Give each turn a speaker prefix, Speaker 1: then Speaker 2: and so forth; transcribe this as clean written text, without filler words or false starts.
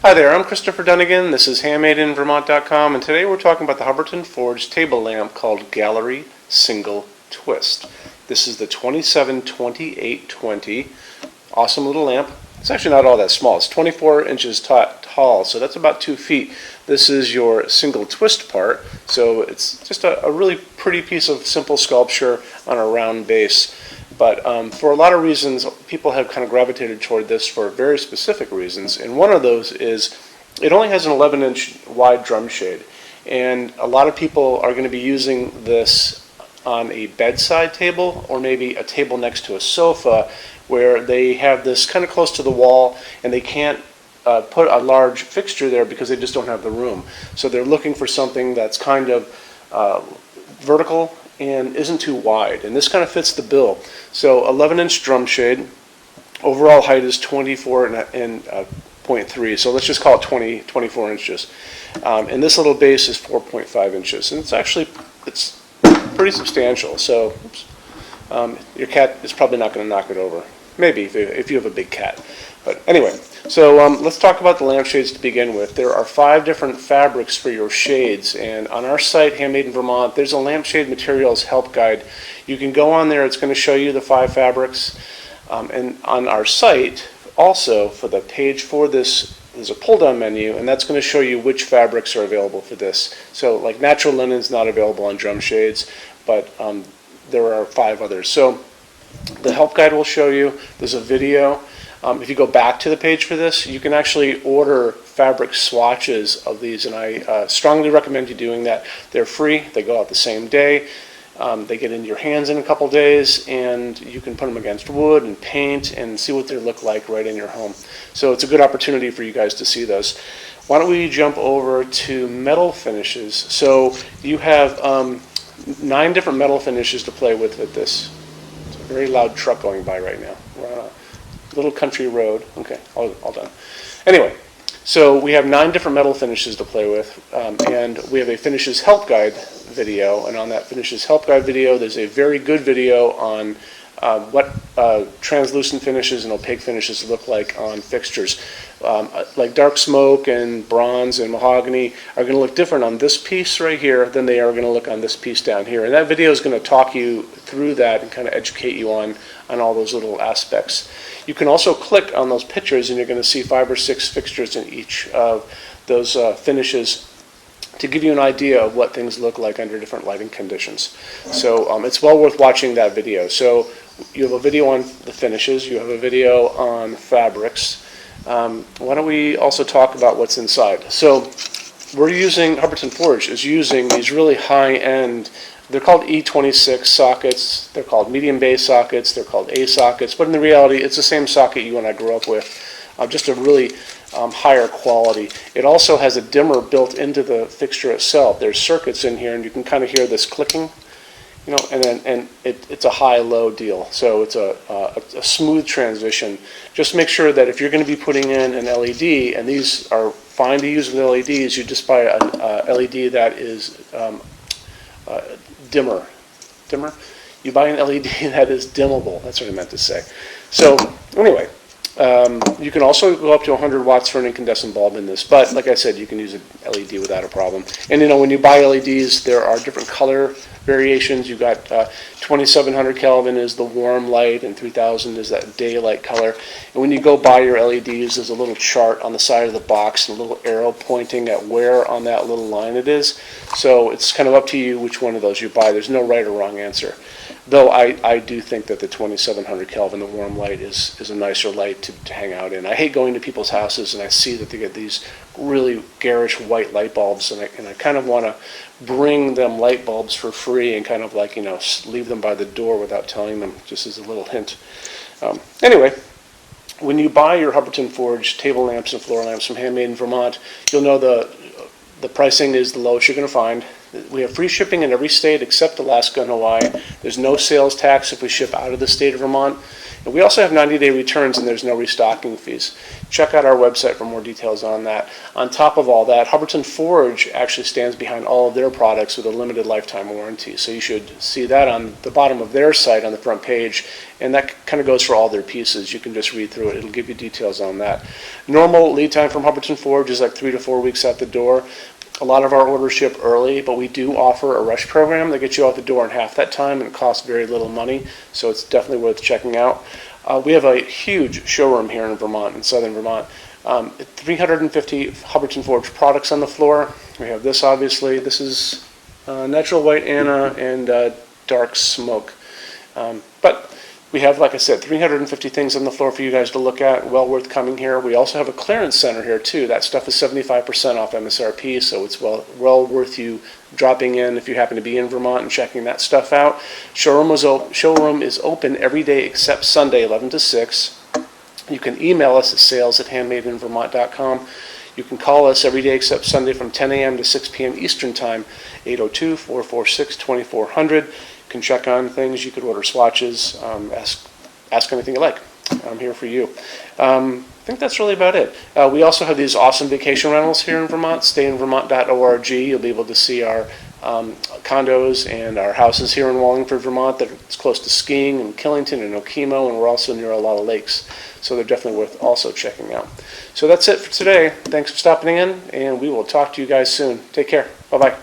Speaker 1: Hi there, I'm Christopher Dunnigan. This is HandmadeInVermont.com, and today we're talking about the Hubbardton forged table lamp called Gallery Single Twist. This is the 27-28-20. Awesome little lamp. It's actually not all that small. It's 24 inches tall, so that's about 2 feet. This is your single twist part, so it's just a really pretty piece of simple sculpture on a round base. But for a lot of reasons, people have kind of gravitated toward this for very specific reasons. And one of those is it only has an 11-inch wide drum shade. And a lot of people are going to be using this on a bedside table or maybe a table next to a sofa where they have this kind of close to the wall and they can't put a large fixture there because they just don't have the room. So they're looking for something that's kind of vertical and isn't too wide, and this kind of fits the bill. So 11-inch drum shade, overall height is 24.3, so let's just call it 24 inches. And this little base is 4.5 inches, and it's pretty substantial. So your cat is probably not going to knock it over. Maybe if you have a big cat. But anyway, so let's talk about the lampshades to begin with. There are 5 different fabrics for your shades, and on our site, Handmade in Vermont, there's a lampshade materials help guide. You can go on there, it's going to show you the 5 fabrics. And on our site, also for the page for this, there's a pull-down menu, and that's going to show you which fabrics are available for this. So like natural linen is not available on drum shades, but there are 5 others. So the help guide will show you. There's a video. If you go back to the page for this, you can actually order fabric swatches of these, and I strongly recommend you doing that. They're free. They go out the same day. They get into your hands in a couple days, and you can put them against wood and paint and see what they look like right in your home. So it's a good opportunity for you guys to see those. Why don't we jump over to metal finishes? So you have 9 different metal finishes to play with this. It's a very loud truck going by right now. We're on a little country road. Okay, all done. Anyway, so we have 9 different metal finishes to play with, and we have a finishes help guide video, and on that finishes help guide video, there's a very good video on what translucent finishes and opaque finishes look like on fixtures. Like dark smoke and bronze and mahogany are going to look different on this piece right here than they are going to look on this piece down here. And that video is going to talk you through that and kind of educate you on all those little aspects. You can also click on those pictures and you're going to see 5 or 6 fixtures in each of those finishes to give you an idea of what things look like under different lighting conditions. So it's well worth watching that video. So you have a video on the finishes, you have a video on fabrics. Why don't we also talk about what's inside? So Hubbardton Forge is using these really high-end, they're called E26 sockets, they're called medium bay sockets, they're called A sockets, but in the reality it's the same socket you and I grew up with, just a really higher quality. It also has a dimmer built into the fixture itself. There's circuits in here and you can kind of hear this clicking, and it's a high-low deal. So it's a smooth transition. Just make sure that if you're going to be putting in an LED, and these are fine to use with LEDs, you just buy an LED that is dimmer. You buy an LED that is dimmable. That's what I meant to say. So anyway, you can also go up to 100 watts for an incandescent bulb in this, but like I said, you can use an LED without a problem. And when you buy LEDs, there are different color variations. You've got 2700 Kelvin is the warm light, and 3000 is that daylight color. And when you go buy your LEDs, there's a little chart on the side of the box and a little arrow pointing at where on that little line it is. So it's kind of up to you which one of those you buy. There's no right or wrong answer. Though I do think that the 2700 Kelvin, the warm light, is a nicer light to hang out in. I hate going to people's houses and I see that they get these really garish white light bulbs, and I kind of want to bring them light bulbs for free and kind of like, leave them by the door without telling them, just as a little hint. Anyway, when you buy your Hubbardton Forge table lamps and floor lamps from Handmade in Vermont, you'll know the pricing is the lowest you're going to find. We have free shipping in every state except Alaska and Hawaii. There's no sales tax if we ship out of the state of Vermont. And we also have 90-day returns, and there's no restocking fees. Check out our website for more details on that. On top of all that, Hubbardton Forge actually stands behind all of their products with a limited lifetime warranty. So you should see that on the bottom of their site on the front page, and that kind of goes for all their pieces. You can just read through it. It'll give you details on that. Normal lead time from Hubbardton Forge is like 3 to 4 weeks out the door. A lot of our orders ship early, but we do offer a rush program that gets you out the door in half that time, and it costs very little money, so it's definitely worth checking out. We have a huge showroom here in Vermont, in southern Vermont. 350 Hubbardton Forge products on the floor. We have this, obviously. This is Natural White Anna and Dark Smoke. But we have, like I said, 350 things on the floor for you guys to look at. Well worth coming here. We also have a clearance center here too. That stuff is 75% off MSRP, so it's well worth you dropping in if you happen to be in Vermont and checking that stuff out. Showroom is open every day except Sunday, 11 to 6. You can email us at sales@HandmadeInVermont.com. You can call us every day except Sunday from 10 a.m. to 6 p.m. Eastern Time, 802-446-2400. You can check on things. You could order swatches, ask anything you like. I'm here for you. I think that's really about it. We also have these awesome vacation rentals here in Vermont, stayinvermont.org. You'll be able to see our condos and our houses here in Wallingford, Vermont. That's close to skiing and Killington and Okemo, and we're also near a lot of lakes. So they're definitely worth also checking out. So that's it for today. Thanks for stopping in, and we will talk to you guys soon. Take care. Bye-bye.